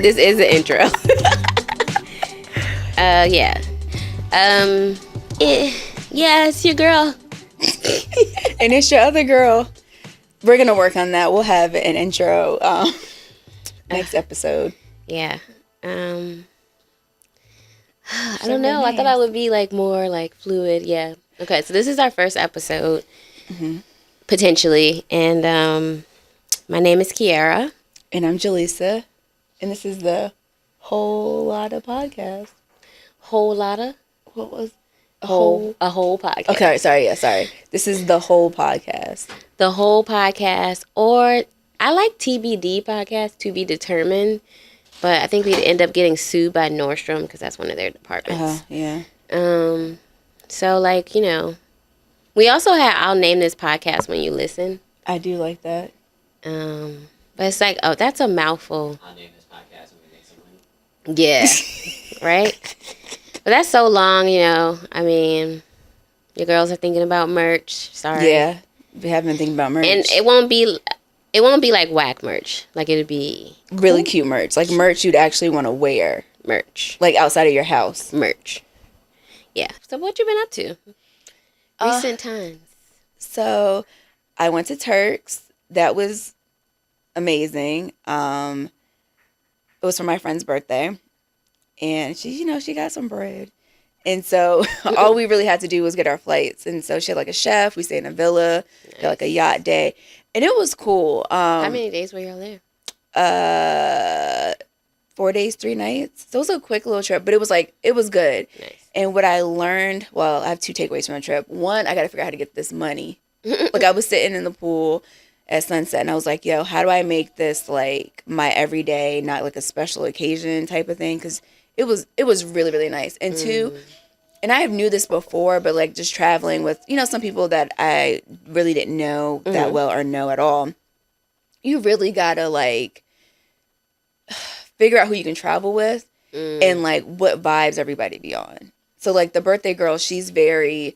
this is the intro. Yeah. Yeah, it's your girl. And it's your other girl. We're going to work on that. We'll have an intro next episode. Yeah. I don't know. I thought I would be like more like fluid. Yeah. Okay, so this is our first episode, potentially. And my name is Kierra. And I'm Ja'Lissa. And this is the Whole Lotta Podcast. Whole Lotta? What was a whole podcast. Okay, sorry. This is the Whole Podcast. The Whole Podcast, or I like TBD podcast, to be determined, but I think we'd end up getting sued by Nordstrom because that's one of their departments. Yeah. So like, you know, we also have I'll name this podcast when you listen. I do like that. But it's like, oh, that's a mouthful. I'll name this podcast when we make some money. Yeah. Right? But that's so long, you know. I mean, your girls are thinking about merch. Sorry. Yeah. We have been thinking about merch. And it won't be like whack merch. Like it'd be really cute merch. Like merch you'd actually want to wear. Merch. Like outside of your house. Merch. Yeah. So what you been up to? Recent times. So I went to Turks. That was amazing. It was for my friend's birthday. And she got some bread. And so all we really had to do was get our flights. And so she had like a chef. We stayed in a villa. Nice. Had like a yacht day. And it was cool. How many days were y'all there? 4 days, 3 nights. So it was a quick little trip, but it was good. Nice. And what I learned, well, I have 2 takeaways from the trip. One, I got to figure out how to get this money. Like I was sitting in the pool at sunset and I was like, yo, how do I make this like my everyday, not like a special occasion type of thing? Because it was really, really nice. And 2, and I knew this before, but like just traveling with, some people that I really didn't know that well or know at all, you really got to like figure out who you can travel with and like what vibes everybody be on. So like the birthday girl, she's very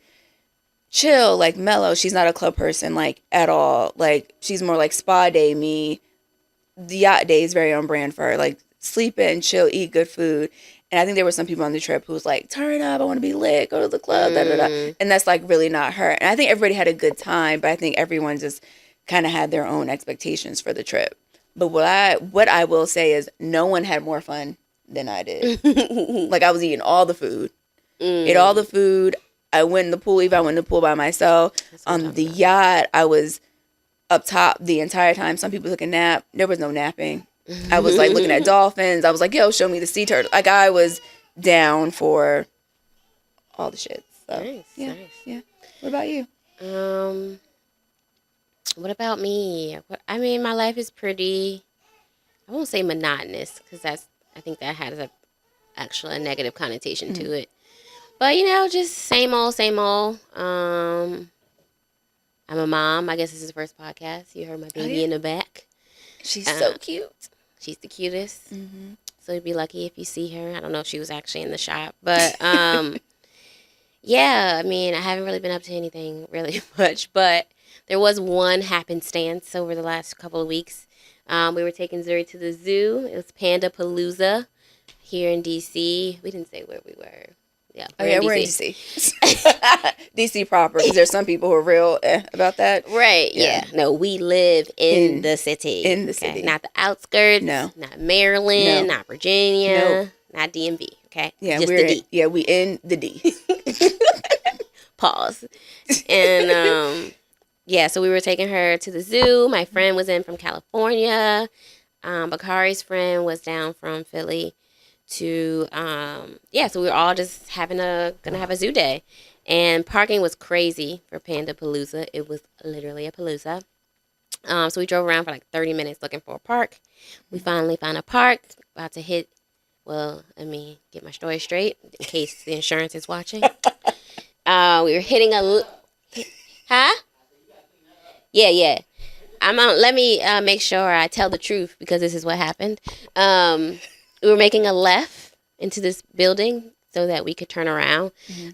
chill, like mellow. She's not a club person like at all. Like she's more like spa day me. The yacht day is very on brand for her. Like sleep in, chill, eat good food. And I think there were some people on the trip who was like, turn up, I want to be lit, go to the club, da da da. And that's like really not her. And I think everybody had a good time, but I think everyone just kind of had their own expectations for the trip. But what I will say is no one had more fun than I did. Like I was eating all the food. Ate all the food. I went in the pool, even I went in the pool by myself. On the yacht, I was up top the entire time. Some people took a nap. There was no napping. I was like looking at dolphins. I was like, yo, show me the sea turtle. Like I was down for all the shit. So, nice. Yeah. What about you? What about me? I mean, my life is pretty, I won't say monotonous because I think that has a negative connotation to it. But, just same old. I'm a mom. I guess this is the first podcast. You heard my baby in the back. She's so cute. She's the cutest. So you'd be lucky if you see her. I don't know if she was actually in the shop. But, yeah, I mean, I haven't really been up to anything really much. But there was one happenstance over the last couple of weeks. We were taking Zuri to the zoo. It was Panda Palooza here in D.C. We didn't say where we were. Yeah, we're in D.C. D.C. proper, because there's some people who are real about that. Right, yeah. No, we live in the city. In the city. Not the outskirts. No. Not Maryland. No. Not Virginia. Nope. Not DMV, okay? Yeah, just the D. Yeah, we in the D. Pause. And, yeah, so we were taking her to the zoo. My friend was in from California. Bakari's friend was down from Philly. So we were all just gonna have a zoo day, and parking was crazy for Panda Palooza. It was literally a palooza. So we drove around for like 30 minutes looking for a park. We finally found a park. About to hit. Well, let me get my story straight in case the insurance is watching. We were hitting huh? Yeah. Let me make sure I tell the truth because this is what happened. We were making a left into this building so that we could turn around.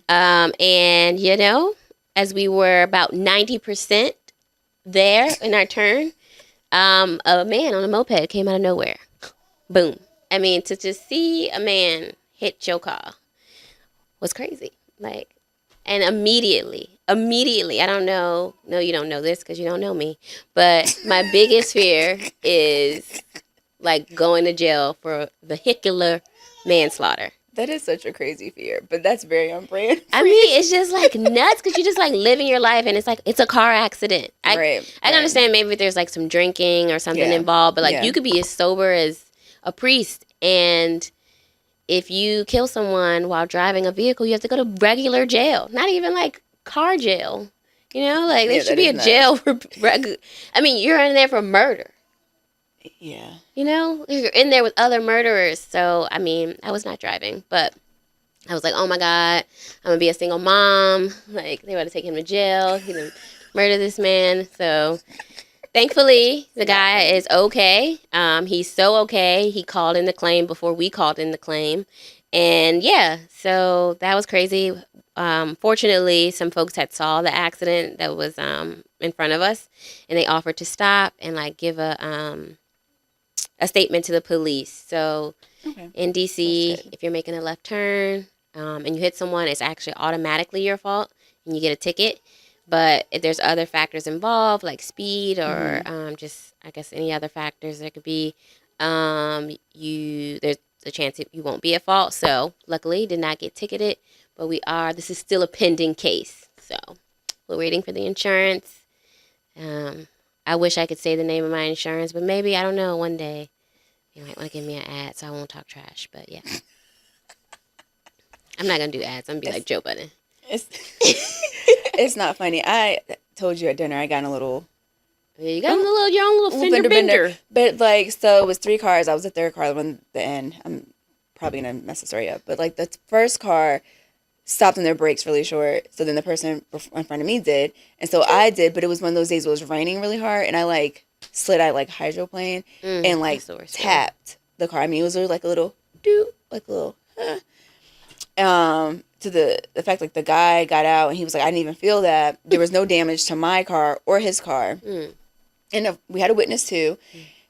And, as we were about 90% there in our turn, a man on a moped came out of nowhere. Boom. I mean, to just see a man hit your car was crazy. Like, and immediately, I don't know. No, you don't know this because you don't know me. But my biggest fear is like going to jail for vehicular manslaughter. That is such a crazy fear, but that's very on brand. I mean, it's just like nuts because you're just like living your life and it's like it's a car accident. I can understand maybe if there's like some drinking or something involved, but like you could be as sober as a priest, and if you kill someone while driving a vehicle, you have to go to regular jail, not even like car jail. You know, like there should be a jail for I mean, you're in there for murder. Yeah. You know, you're in there with other murderers. So, I mean, I was not driving, but I was like, oh my God, I'm going to be a single mom. Like, they want to take him to jail. He didn't murder this man. So, thankfully, the guy is okay. He's so okay. He called in the claim before we called in the claim. And yeah, so that was crazy. Fortunately, some folks had saw the accident that was in front of us, and they offered to stop and like give a statement to the police. So in DC, if you're making a left turn and you hit someone, it's actually automatically your fault and you get a ticket. But if there's other factors involved, like speed or just, I guess, any other factors, there could be, there's a chance that you won't be at fault. So luckily, did not get ticketed. But this is still a pending case. So we're waiting for the insurance. I wish I could say the name of my insurance, but maybe, I don't know, one day you might want to give me an ad so I won't talk trash. But yeah. I'm not going to do ads. I'm going to be like Joe Budden. It's not funny. I told you at dinner I got in a little... You got your own little fender bender. But like, so it was 3 cars. I was the third car on the end. I'm probably going to mess the story up. But like the first car stopped on their brakes really short. So then the person in front of me did. And so I did, but it was one of those days it was raining really hard. And I like slid out like hydroplane and like tapped the car. I mean, it was really like a little like a little, to the fact like the guy got out and he was like, I didn't even feel that. There was no damage to my car or his car. And we had a witness too.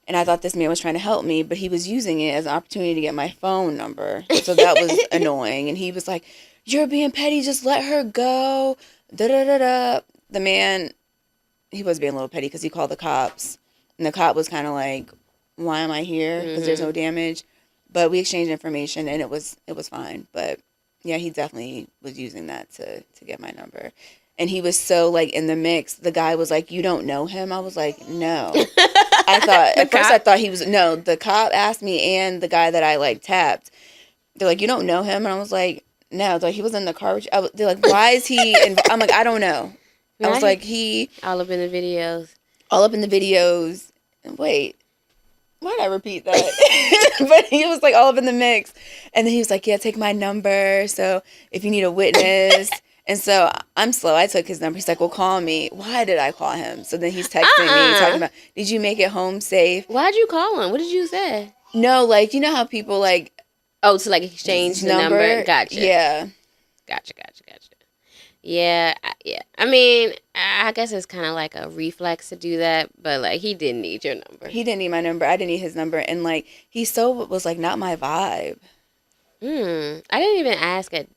And I thought this man was trying to help me, but he was using it as an opportunity to get my phone number. So that was annoying. And he was like, you're being petty, just let her go. Da-da-da-da. The man, he was being a little petty because he called the cops. And the cop was kind of like, why am I here? Because there's no damage. But we exchanged information and it was fine. But yeah, he definitely was using that to get my number. And he was so like in the mix. The guy was like, you don't know him? I was like, no. At first I thought he was, no, the cop asked me and the guy that I like tapped. They're like, you don't know him? And I was like, no. They're like, he was in the car with you. They're like, why is he? I'm like, I don't know. I was like, all up in the videos. All up in the videos. Wait, why'd I repeat that? But he was like all up in the mix. And then he was like, yeah, take my number. So if you need a witness. And so I'm slow. I took his number. He's like, well, call me. Why did I call him? So then he's texting me, talking about, did you make it home safe? Why'd you call him? What did you say? No, like, you know how people like... Oh, to like exchange the number? Gotcha. Yeah. Gotcha. Yeah. I mean, I guess it's kind of like a reflex to do that, but like he didn't need your number. He didn't need my number. I didn't need his number. And like, he so was like, not my vibe. I didn't even ask at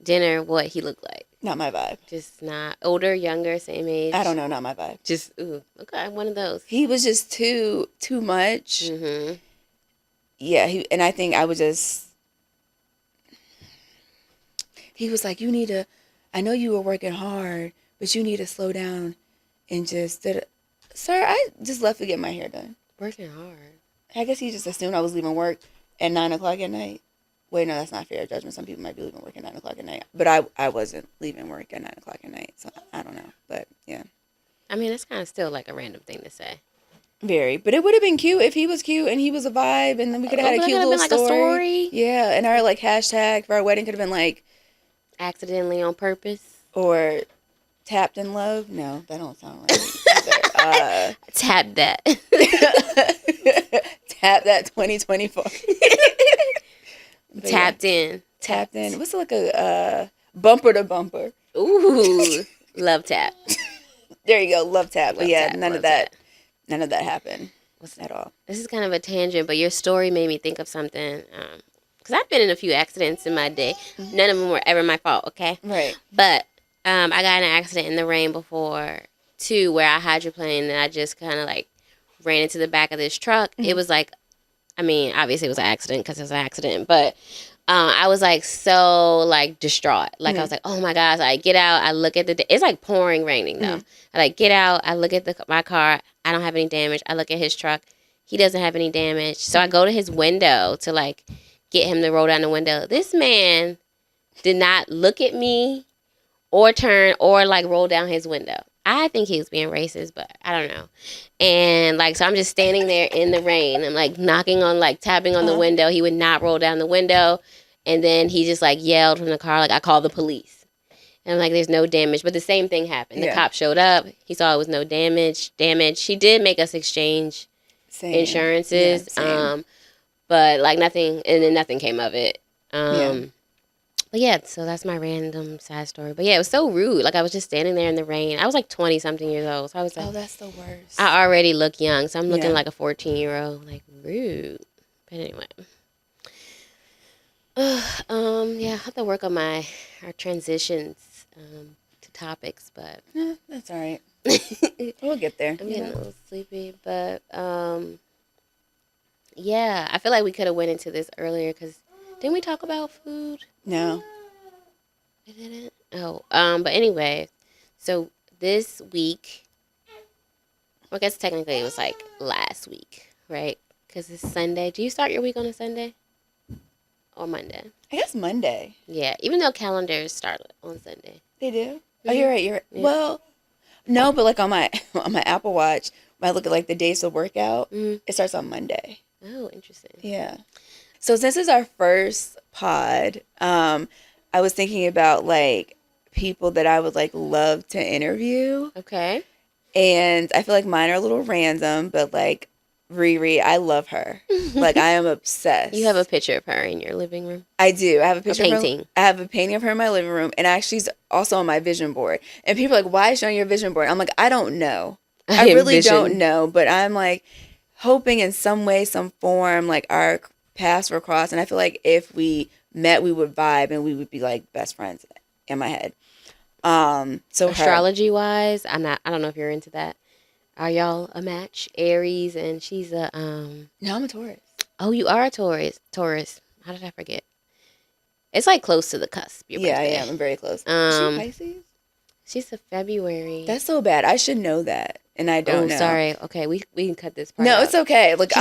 dinner what he looked like. Not my vibe. Just not older, younger, same age. I don't know, not my vibe. Just okay, one of those. He was just too much. Yeah, and I think I was just. He was like, "You need to. I know you were working hard, but you need to slow down, and just." Sir, I just left to get my hair done. Working hard. I guess he just assumed I was leaving work at 9:00 at night. Wait, no, that's not fair judgment. Some people might be leaving work at 9:00 at night. But I wasn't leaving work at 9:00 at night. So I don't know. But yeah. I mean, it's kind of still like a random thing to say. Very. But it would have been cute if he was cute and he was a vibe. And then we could have had a cute little like a story. Yeah. And our like hashtag for our wedding could have been like. Accidentally on purpose. Or tapped in love. No, that don't sound right. Tap that. Tap that 2024. Tapped in. What's like a bumper to bumper? Ooh, love tap. There you go, love tap. But yeah, none of that happened. wasn't at all. This is kind of a tangent, but your story made me think of something. Because I've been in a few accidents in my day. None of them were ever my fault, okay? Right. But I got in an accident in the rain before, too, where I hydroplaned and I just kind of like ran into the back of this truck. It was like, I mean, obviously it was an accident because it was an accident, but I was like so like distraught. Like I was like, oh my gosh! I get out, I look at it's like pouring raining though. I like get out, I look at my car. I don't have any damage. I look at his truck. He doesn't have any damage. So I go to his window to like get him to roll down the window. This man did not look at me or turn or like roll down his window. I think he was being racist, but I don't know. And like, so I'm just standing there in the rain. I'm like knocking on, like tapping on the window. He would not roll down the window. And then he just like yelled from the car, like, I called the police. And I'm like, there's no damage. But the same thing happened. The cop showed up. He saw it was no damage. He did make us exchange insurances. Yeah, but like nothing, and then nothing came of it. But yeah, so that's my random sad story. But yeah, it was so rude. Like I was just standing there in the rain. I was like 20-something years old. So I was like, oh, that's the worst. I already look young. So I'm looking like a 14-year-old. Like rude. But anyway. Yeah, I have to work on our transitions to topics, but That's all right. We'll get there. I'm getting a little sleepy. But yeah, I feel like we could have went into this earlier because didn't we talk about food? No. I didn't. Oh, but anyway, so this week, well, I guess technically it was like last week, right? Because it's Sunday. Do you start your week on a Sunday or Monday? I guess Monday. Yeah, even though calendars start on Sunday. They do? Oh, you're right. You're right. Yeah. Well, no, but like on my Apple Watch, when I look at like the days of workout, it starts on Monday. Oh, interesting. Yeah. So since it's our first pod, I was thinking about like people that I would like love to interview. Okay. And I feel like mine are a little random, but like Riri, I love her. Like I am obsessed. You have a picture of her in your living room? I do. I have a picture of her. I have a painting of her in my living room, and actually she's also on my vision board. And people are like, why is she on your vision board? I'm like, I don't know. I really don't know, but I'm like hoping in some way, some form, like our paths were crossed, and I feel like if we met, we would vibe and we would be like best friends in my head. So astrology wise, I don't know if you're into that. Are y'all a match? Aries, and she's a No, I'm a Taurus. Oh, you are a Taurus. How did I forget? It's like close to the cusp. Your birthday. Yeah, I'm very close. Is she Pisces? She's a February. That's so bad. I should know that, and I don't know. Sorry. Okay, we can cut this part. No, out. It's okay. Like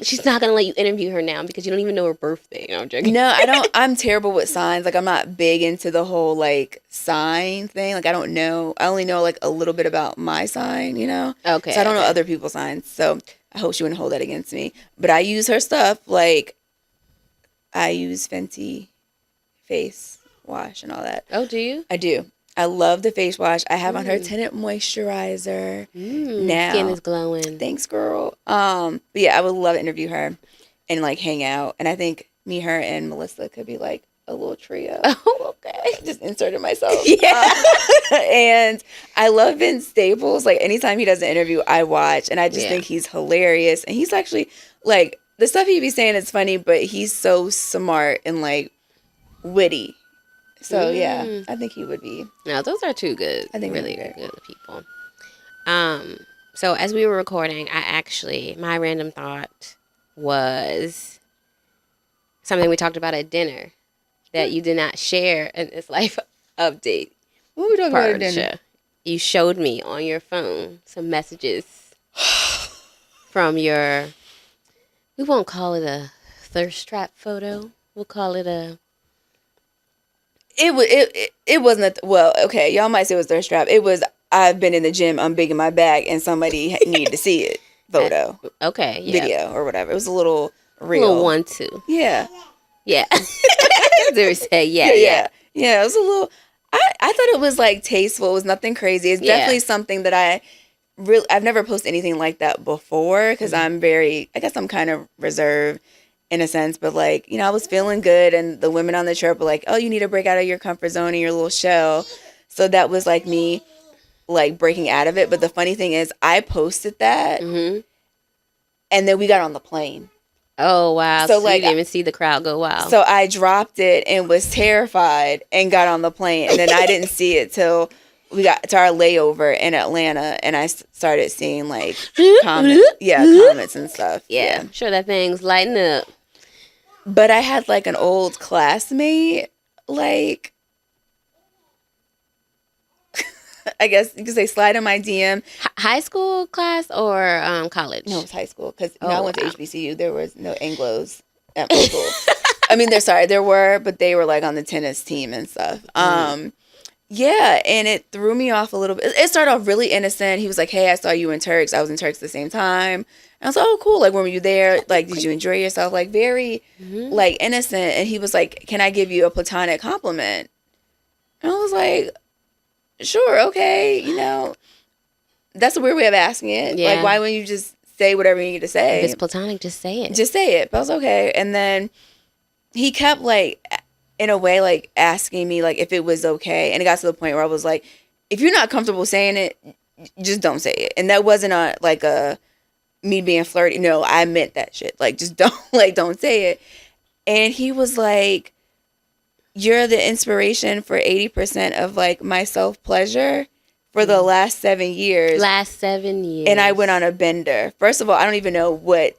she's not gonna let you interview her now because you don't even know her birthday. No, I'm joking. No, I don't. I'm terrible with signs. Like I'm not big into the whole like sign thing. Like I don't know. I only know like a little bit about my sign. You know. Okay. So I don't know other people's signs. So I hope she wouldn't hold that against me. But I use her stuff. Like I use Fenty face wash and all that. Oh, do you? I do. I love the face wash. I have on her tinted moisturizer now. Skin is glowing. Thanks, girl. But yeah, I would love to interview her and like hang out. And I think me, her, and Melissa could be like a little trio. Oh, okay. Just inserted myself. Yeah. And I love Vince Staples. Like anytime he does an interview, I watch, and I just think he's hilarious. And he's actually like the stuff he be saying is funny, but he's so smart and like witty. So yeah, I think he would be. No, those are two good. I think really good people. So as we were recording, my random thought was something we talked about at dinner that you did not share in this life update. What were we talking about at dinner? You showed me on your phone some messages from your. We won't call it a thirst trap photo. We'll call it a. It wasn't well, okay, y'all might say it was thirst trap. It was I've been in the gym, I'm big in my back, and somebody needed to see it. Photo. Okay, yeah. Video or whatever. It was a little real. A little 1-2. Yeah. Yeah. They say yeah. Yeah, it was a little I thought it was like tasteful. It was nothing crazy. It's definitely something that I've never posted anything like that before because I'm kind of reserved in a sense, but like, you know, I was feeling good and the women on the trip were like, oh, you need to break out of your comfort zone and your little shell. So that was like me like breaking out of it. But the funny thing is I posted that And then we got on the plane. Oh, wow. So, So like, you didn't even see the crowd go wild. So I dropped it and was terrified and got on the plane. And then I didn't see it till we got to our layover in Atlanta. And I started seeing, like, comments and stuff. Yeah. I'm sure that thing's lighting up. But I had, like, an old classmate, like, I guess you could say slide in my DM. High school class or college? No, it was high school because I went to HBCU. There was no Anglos at my school. I mean, there were, but they were like on the tennis team and stuff. Yeah, and it threw me off a little bit. It started off really innocent. He was like, "Hey, I saw you in Turks. I was in Turks at the same time." And I was like, "Oh, cool. Like, when were you there? Like, did you enjoy yourself?" Like, very like innocent. And he was like, "Can I give you a platonic compliment?" And I was like, "Sure, okay, you know." That's a weird way of asking it. Yeah. Like, why wouldn't you just say whatever you need to say? If it's platonic, just say it. Just say it. But I was okay. And then he kept, like, in a way, like, asking me, like, if it was okay. And it got to the point where I was like, if you're not comfortable saying it, just don't say it. And that wasn't like a me being flirty. No, I meant that shit. Like, just don't say it. And he was like, "You're the inspiration for 80% of, like, my self-pleasure for the last 7 years." Last 7 years. And I went on a bender. First of all, I don't even know what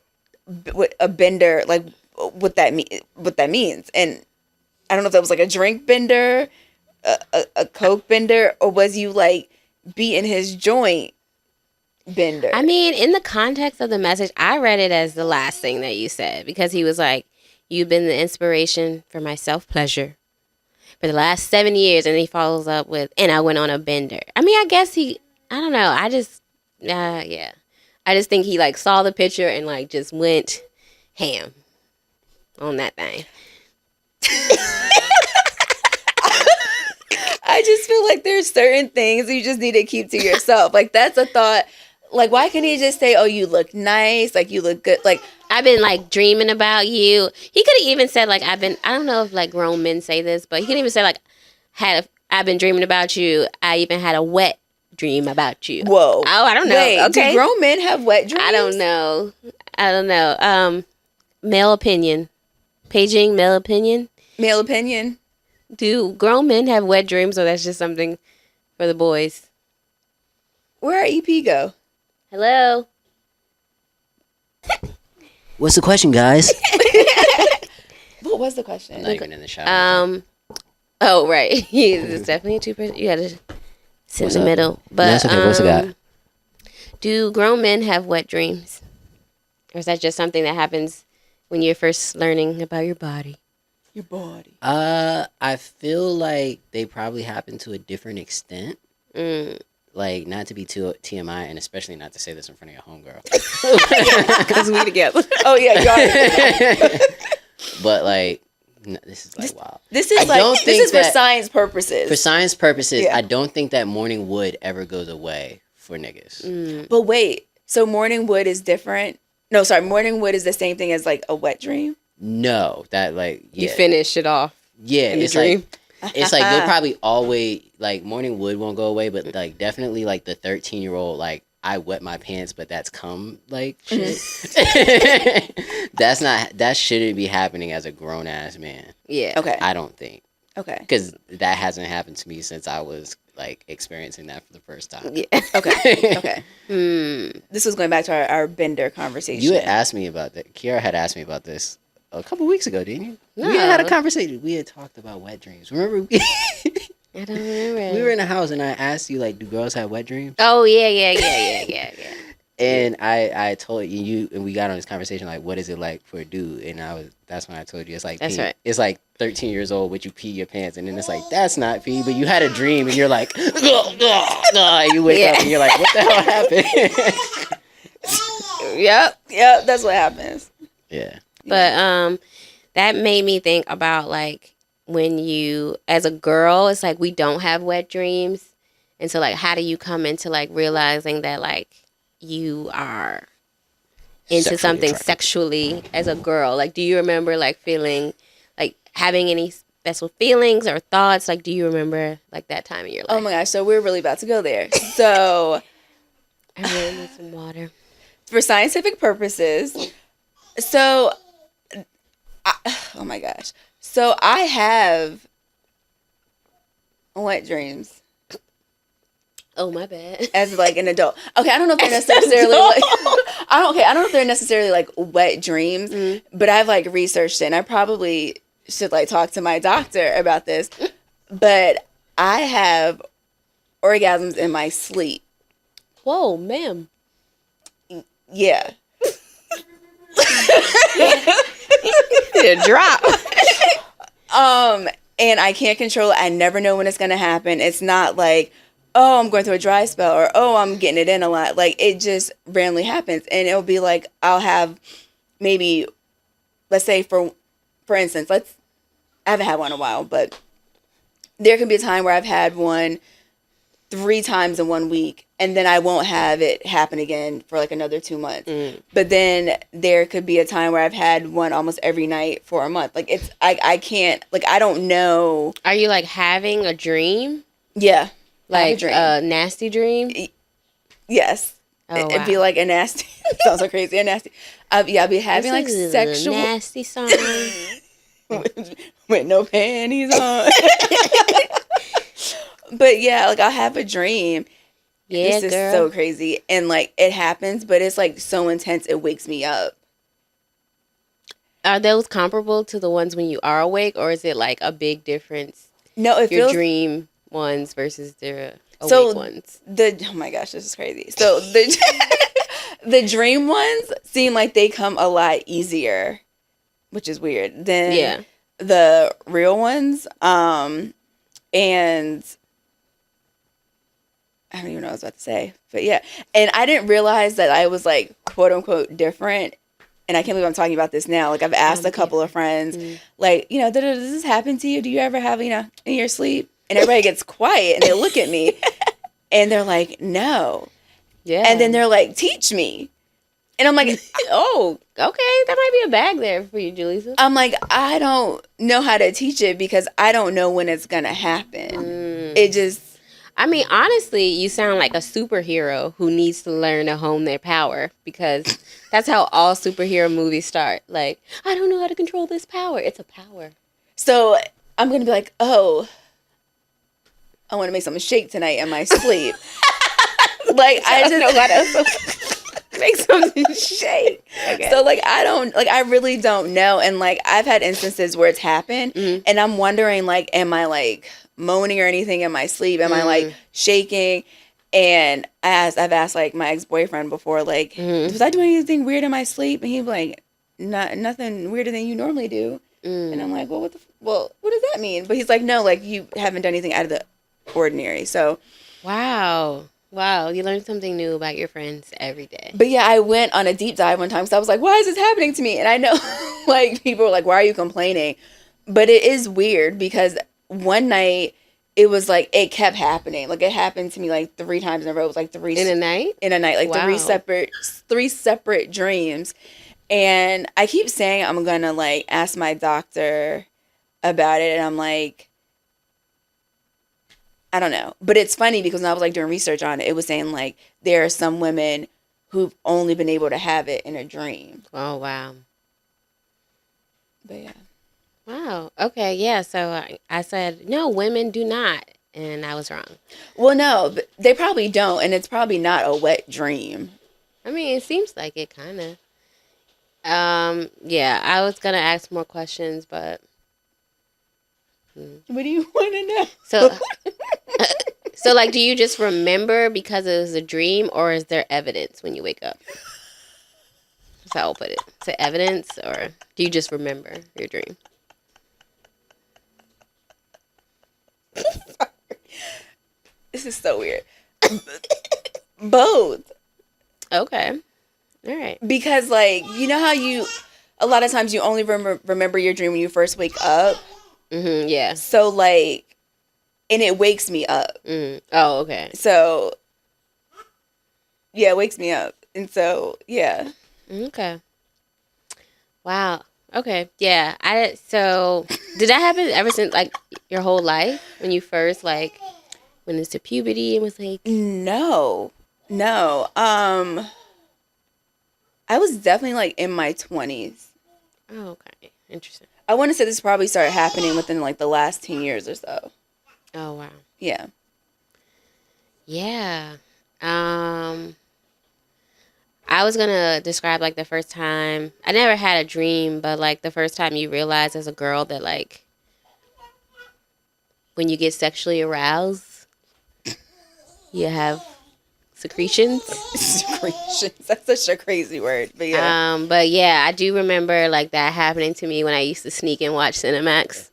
a bender, like, what that means. And I don't know if that was like a drink bender, a Coke bender, or was you like beating his joint bender? I mean, in the context of the message, I read it as the last thing that you said because he was like, "You've been the inspiration for my self-pleasure for the last 7 years." And he follows up with, "And I went on a bender." I mean, I guess I don't know. I just think he like saw the picture and like just went ham on that thing. I just feel like there's certain things you just need to keep to yourself. Like, that's a thought. Like, why can't he just say, "Oh, you look nice. Like, you look good." Like, I've been like dreaming about you. He could have even said like, I don't know if like grown men say this, but he could even say like, I've been dreaming about you. I even had a wet dream about you. whoa. Oh, I don't know. Wait, Okay. do grown men have wet dreams? I don't know. Male opinion. Paging male opinion. Male opinion. Do grown men have wet dreams, or that's just something for the boys? Where our EP go? Hello. What's the question, guys? What was the question? Not even in the shower. Oh, right. It's definitely a two-person. You gotta sit What's in the up? middle. But That's okay. What's it got? do grown men have wet dreams, or is that just something that happens when you're first learning about your body? Your body. I feel like they probably happen to a different extent. Like, not to be too TMI, and especially not to say this in front of your homegirl. Because we together. Oh yeah, you are. But like, this is like wow. This is for science purposes. For science purposes, Yeah. I don't think that morning wood ever goes away for niggas. But wait, so morning wood is different? No, sorry, morning wood is the same thing as like a wet dream? No, that like You finish it off. yeah, in the it's dream. like it's like you'll probably always like morning wood won't go away, but like definitely like the 13-year-old like I wet my pants, but that's cum like shit. That shouldn't be happening as a grown ass man. Yeah. Okay. I don't think Okay. because that hasn't happened to me since I was like experiencing that for the first time. Yeah. Okay. Okay. This was going back to our bender conversation. You had asked me about that. Kierra had asked me about this a couple weeks ago, didn't you? No. We had a conversation. We had talked about wet dreams. Remember? I don't remember. We were in a house and I asked you like, do girls have wet dreams? Oh yeah. And I told you, and we got on this conversation like, what is it like for a dude? And that's when I told you it's like That's pee. right. It's like 13 years old, but you pee your pants, and then it's like that's not pee, but you had a dream, and you're like, and you wake up and you're like, what the hell happened? Yep, that's what happens. Yeah. But that made me think about like when you, as a girl, it's like we don't have wet dreams, and so like how do you come into like realizing that like you are into Sexually something attracted. sexually as a girl? Like, do you remember like feeling like having any special feelings or thoughts? Like, do you remember like that time in your life? Oh my gosh, so we're really about to go there. So I really need some water. for scientific purposes. So, oh my gosh. So I have wet dreams Oh, my bad. as like an adult. Okay, I don't know if they're necessarily like I don't know if they're necessarily like wet dreams, but I've like researched it and I probably should like talk to my doctor about this. But I have orgasms in my sleep. Whoa, ma'am. Yeah. A drop. And I can't control it. I never know when it's gonna happen. It's not like, oh, I'm going through a dry spell or oh, I'm getting it in a lot. Like it just randomly happens. And it'll be like I'll have maybe, let's say for instance, I haven't had one in a while, but there can be a time where I've had one 3 times in 1 week, and then I won't have it happen again for like another 2 months. But then there could be a time where I've had one almost every night for a month. Like it's, I can't, like I don't know. Are you like having a dream? Yeah. Like dream. a nasty dream? Yes. Oh, It'd be wow. like a nasty, sounds so crazy, a nasty. Yeah, I'll be having like This is sexual. a nasty song. with no panties on. But yeah, like I'll have a dream. Yeah, This is girl. so crazy. And like it happens, but it's like so intense it wakes me up. Are those comparable to the ones when you are awake, or is it like a big difference? No, it Your feels dream ones versus the awake So, ones. oh my gosh, this is crazy. So the dream ones seem like they come a lot easier, which is weird, than the real ones. And I don't even know what I was about to say, but yeah. And I didn't realize that I was like quote unquote different. And I can't believe I'm talking about this now. Like I've asked a couple of friends, like, you know, does this happen to you? Do you ever have, you know, in your sleep? And everybody gets quiet and they look at me and they're like, no. Yeah. And then they're like, teach me. And I'm like, oh, okay. That might be a bag there for you, Ja'Lissa. I'm like, I don't know how to teach it because I don't know when it's going to happen. It just. I mean, honestly, you sound like a superhero who needs to learn to hone their power, because that's how all superhero movies start. Like, I don't know how to control this power. It's a power. So I'm going to be like, oh, I want to make something shake tonight in my sleep. Like, I just know how to make something shake. Okay. So like, I really don't know. And like, I've had instances where it's happened and I'm wondering, like, am I like moaning or anything in my sleep? Am I like shaking? And I've asked like my ex-boyfriend before, like, was I doing anything weird in my sleep? And he'd be like, nothing weirder than you normally do. And I'm like, well, what does that mean? But he's like, no, like you haven't done anything out of the ordinary. So Wow, you learn something new about your friends every day. but yeah, I went on a deep dive one time. So I was like, why is this happening to me? And I know like people were like, why are you complaining? But it is weird because one night it was like, it kept happening. Like it happened to me like 3 times in a row. It was like In a night? like Wow. three separate dreams. And I keep saying I'm going to like ask my doctor about it. And I'm like, I don't know. But it's funny because when I was like doing research on it, it was saying like there are some women who've only been able to have it in a dream. Oh, wow. But yeah. Wow. Okay, yeah. So I said, no, women do not. And I was wrong. Well, no, but they probably don't. And it's probably not a wet dream. I mean, it seems like it, kind of. Yeah, I was going to ask more questions, but... What do you want to know? So, like, do you just remember because it was a dream, or is there evidence when you wake up? That's how I'll put it. Is it evidence, or do you just remember your dream? This is so weird. Both. Okay. All right. Because, like, you know how a lot of times you only remember your dream when you first wake up? Mm-hmm, yeah. So, like, and it wakes me up. Mm. Oh, okay. So, yeah, it wakes me up. And so, yeah. Okay. Wow. Okay. Yeah. So, did that happen ever since, like, your whole life? When you first, like, went into puberty and was like... No. I was definitely like in my 20s. Oh, okay. Interesting. I want to say this probably started happening within like the last 10 years or so. Oh, wow. Yeah. Yeah. I was gonna describe like the first time I never had a dream, but like the first time you realize as a girl that like when you get sexually aroused, you have secretions. Secretions. That's such a crazy word. But yeah. But yeah, I do remember like that happening to me when I used to sneak and watch Cinemax.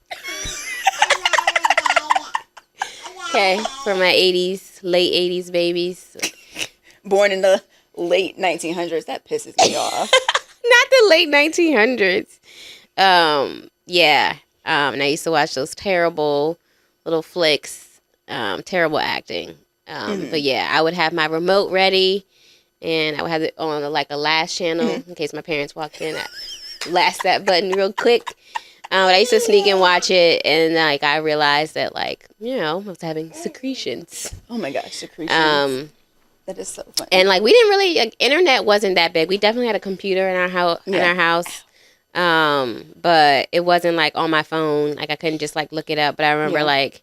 Okay, for my 80s, late 80s babies. Born in the late 1900s. That pisses me off. Not the late 1900s. Yeah. And I used to watch those terrible little flicks, terrible acting. But yeah, I would have my remote ready, and I would have it on like a last channel in case my parents walked in. I'd last that button real quick. But I used to sneak and watch it, and like I realized that like I was having secretions. Oh my gosh, secretions. That is so funny. And like we didn't really internet wasn't that big. We definitely had a computer in our house. But it wasn't like on my phone. Like I couldn't just like look it up. But I remember like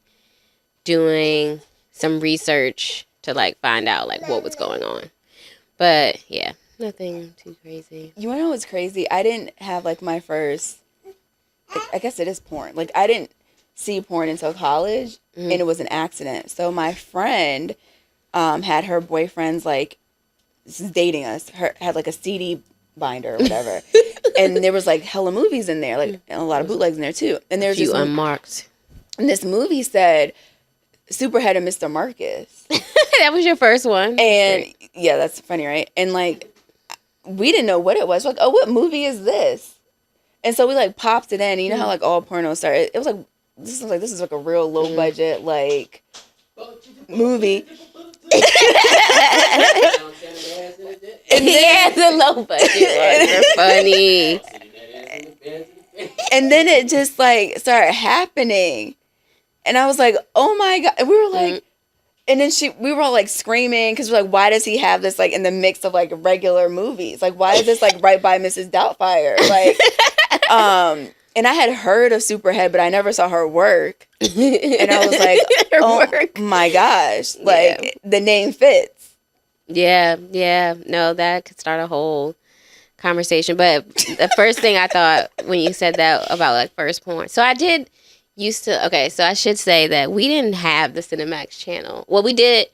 doing some research to like find out like what was going on. But yeah, nothing too crazy. You wanna know what's crazy? I didn't have like my first, I guess it is porn. Like I didn't see porn until college, and it was an accident. So my friend had her boyfriend's like, this is dating us, had like a CD binder or whatever. And there was like hella movies in there, like and a lot of bootlegs in there too. And there's You unmarked. And this movie said Superhead and Mr. Marcus. That was your first one. And yeah, that's funny, right? And like we didn't know what it was. We're like, oh, what movie is this? And so we like popped it in. You know how like all porno started. It was like this is like a real low budget like movie. Yeah, the low budget ones are funny. And then it just like started happening, and I was like, "Oh my god!" And we were like, and then we were all like screaming because we're like, "Why does he have this like in the mix of like regular movies? Like, why is this like right by Mrs. Doubtfire?" Like, and I had heard of Superhead, but I never saw her work, and I was like, "Oh my gosh!" Like the name fits. Yeah. No, that could start a whole conversation. But the first thing I thought when you said that about like first porn. So I did used to. Okay, so I should say that we didn't have the Cinemax channel. Well, we did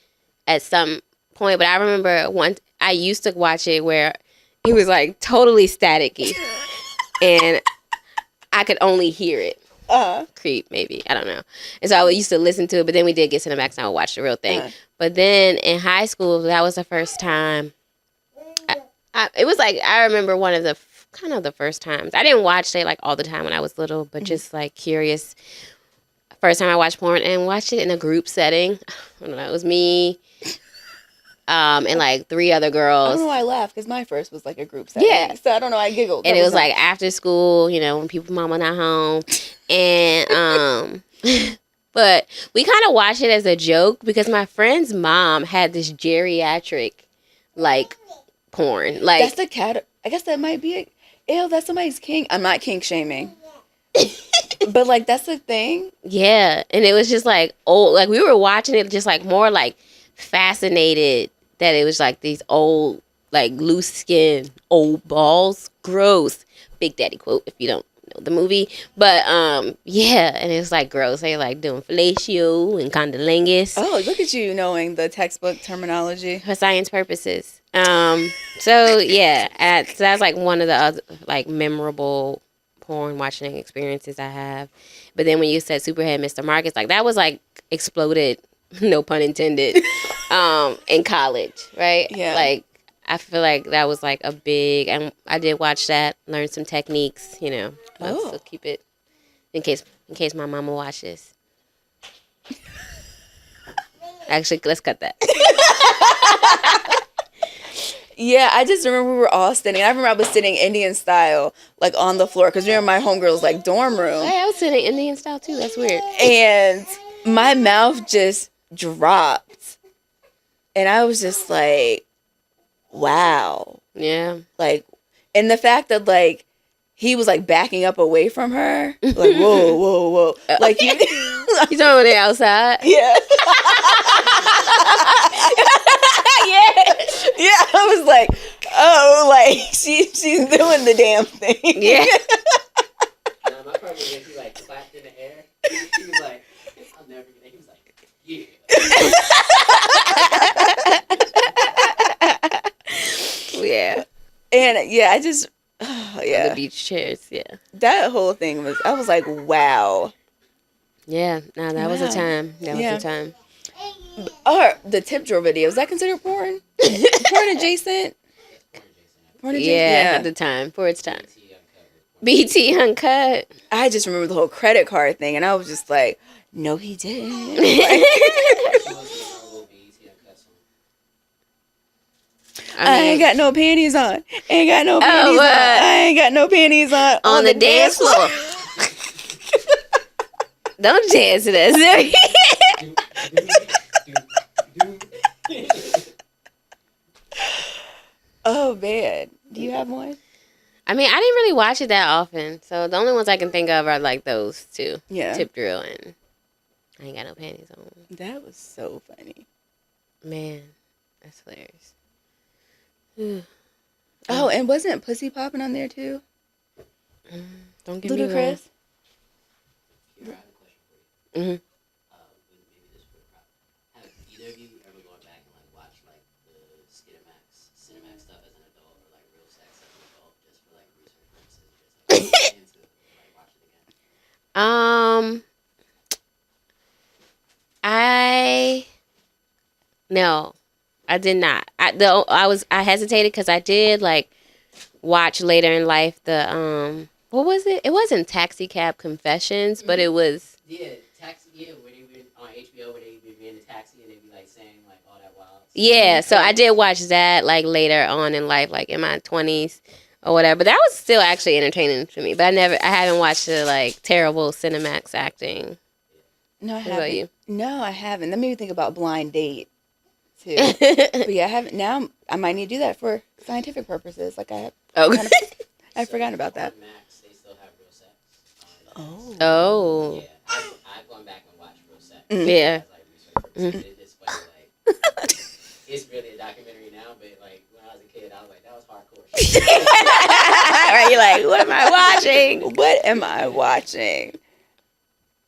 at some point, but I remember once I used to watch it where it was like totally staticky, and I could only hear it. Creep, maybe. I don't know. And so I used to listen to it, but then we did get Cinemax and I would watch the real thing. But then in high school, that was the first time. It was like, I remember one of the kind of the first times. I didn't watch it like all the time when I was little, but just like curious. First time I watched porn and watched it in a group setting. I don't know. It was me and like 3 other girls. I don't know why I laughed because my first was like a group setting. Yeah. So I don't know. I giggled. And it was like after school, when people mama not home. And but we kind of watched it as a joke because my friend's mom had this geriatric like porn. Like that's the cat. I guess that might be ew, that's somebody's kink. I'm not kink shaming. But like that's the thing. Yeah. And it was just like old, like we were watching it just like more like fascinated that it was like these old like loose skin old balls. Gross. Big Daddy quote if you don't know the movie. But yeah, and it's like gross. They like doing fellatio and condolingus. Oh, look at you knowing the textbook terminology for science purposes. So yeah, so that's like one of the other like memorable porn watching experiences I have. But then when you said Superhead Mr. Marcus, like that was like exploded, no pun intended, in college, right? Yeah. Like I feel like that was like a big, and I did watch that, learn some techniques, So keep it in case my mama watches. Actually, let's cut that. Yeah, I just remember we were all sitting. I remember I was sitting Indian style, like on the floor, because we were in my homegirl's like dorm room. Hey, I was sitting Indian style too. That's weird. And my mouth just dropped, and I was just like, "Wow, Yeah. Like, and the fact that like he was like backing up away from her, like whoa, whoa, whoa, like you. You talking about it outside? Yeah. Yeah. I was like, oh, like she's doing the damn thing. Yeah. My partner, he like clapped in the air. He was like, I'll never forget. He was like, yeah. Yeah. And yeah, I just, The beach chairs. Yeah. that whole thing was, I was like, wow. Yeah. No, that was a time. That was a time. Or the tip drill video, is that considered porn? Porn adjacent? Porn adjacent? Yeah, at the time. For its time. BT Uncut. I just remember the whole credit card thing, and I was just like, no, he didn't. I ain't got no panties on. Ain't got no panties on. I ain't got no panties on the dance floor. Don't dance to that. Oh, man. Do you have one? I mean, I didn't really watch it that often, so the only ones I can think of are like those two. Yeah. Tip drill and I ain't got no panties on. That was so funny. Man, that's hilarious. Oh, and wasn't Pussy popping on there too? Don't get me wrong. Ludacris? Here, I have a question for you. Mm-hmm. Maybe this would have either of you ever gone back and like watched like the Cinemax stuff as an adult, or like real sex as an adult, just for like research purposes, just like into like watch it again? No, I did not. I hesitated because I did like watch later in life the what was it? It wasn't Taxi Cab Confessions, but it was Taxi. Yeah, where they were on HBO, where they be in the taxi and they be like saying like all that wild stuff. Yeah, so I did watch that like later on in life, like in my 20s or whatever. But that was still actually entertaining to me. But I haven't watched the like terrible Cinemax acting. No, I What haven't. about you? No, I haven't. That made me think about Blind Date too. But yeah, I haven't. Now I might need to do that for scientific purposes. Like I'd forgotten about that. On Max, they still have real sex. Oh. Yeah, I've gone back and watched real sex. Yeah. As, like, research purposes. It's funny, like it's really a documentary now, but like when I was a kid, I was like, that was hardcore shit. Right, you're like, what am I watching? What am I watching?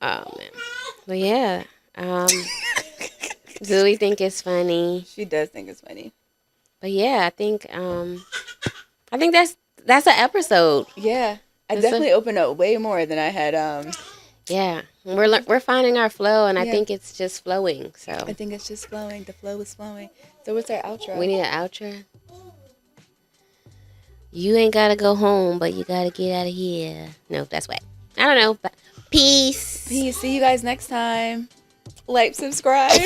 Oh man. But yeah. Zoe think it's funny. She does think it's funny. But yeah, I think that's an episode. Yeah, I definitely opened up way more than I had. Yeah, we're finding our flow, and I Yeah. think it's just flowing. So I think it's just flowing. The flow is flowing. So what's our outro? we need an outro. You ain't gotta go home, but you gotta get out of here. No, that's whack. I don't know. But peace. Peace. See you guys next time. Like, subscribe.